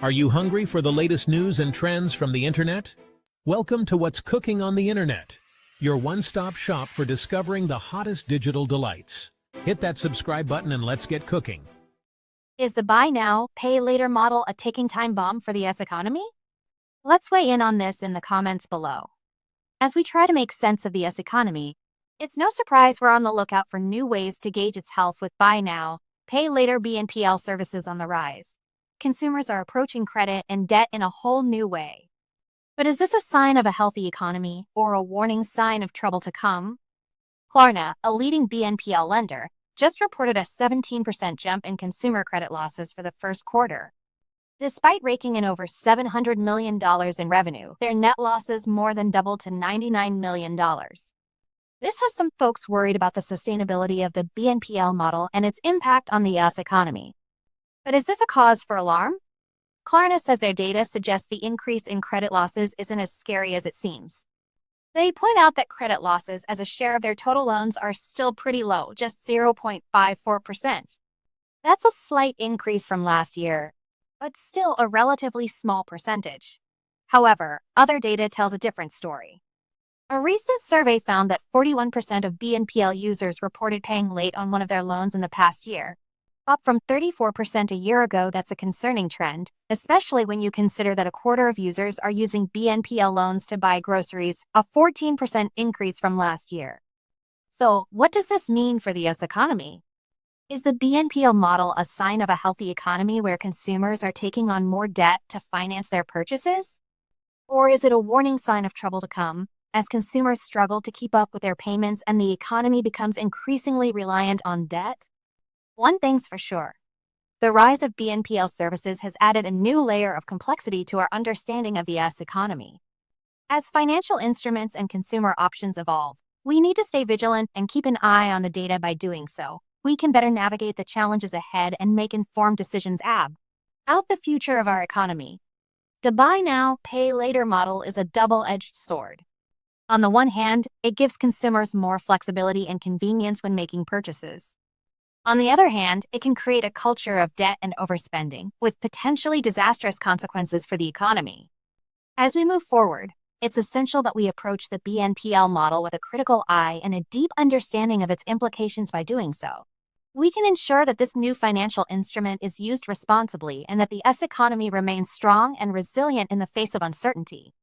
Are you hungry for the latest news and trends from the internet? Welcome to What's Cooking on the Internet, your one-stop shop for discovering the hottest digital delights. Hit that subscribe button and let's get cooking. Is the buy now, pay later model a ticking time bomb for the US economy? Let's weigh in on this in the comments below. As we try to make sense of the US economy, it's no surprise we're on the lookout for new ways to gauge its health with buy now, pay later bnpl services on the rise. Consumers are approaching credit and debt in a whole new way. But is this a sign of a healthy economy or a warning sign of trouble to come? Klarna, a leading BNPL lender, just reported a 17% jump in consumer credit losses for the first quarter. Despite raking in over $700 million in revenue, their net losses more than doubled to $99 million. This has some folks worried about the sustainability of the BNPL model and its impact on the US economy. But is this a cause for alarm? Klarna says their data suggests the increase in credit losses isn't as scary as it seems. They point out that credit losses as a share of their total loans are still pretty low, just 0.54%. That's a slight increase from last year, but still a relatively small percentage. However, other data tells a different story. A recent survey found that 41% of BNPL users reported paying late on one of their loans in the past year, up from 34% a year ago. That's a concerning trend, especially when you consider that a quarter of users are using BNPL loans to buy groceries, a 14% increase from last year. So, what does this mean for the US economy? Is the BNPL model a sign of a healthy economy where consumers are taking on more debt to finance their purchases? Or is it a warning sign of trouble to come, as consumers struggle to keep up with their payments and the economy becomes increasingly reliant on debt? One thing's for sure. The rise of BNPL services has added a new layer of complexity to our understanding of the US economy. As financial instruments and consumer options evolve, we need to stay vigilant and keep an eye on the data. By doing so, we can better navigate the challenges ahead and make informed decisions about the future of our economy. The buy now, pay later model is a double-edged sword. On the one hand, it gives consumers more flexibility and convenience when making purchases. On the other hand, it can create a culture of debt and overspending, with potentially disastrous consequences for the economy. As we move forward, it's essential that we approach the BNPL model with a critical eye and a deep understanding of its implications. By doing so, we can ensure that this new financial instrument is used responsibly and that the US economy remains strong and resilient in the face of uncertainty.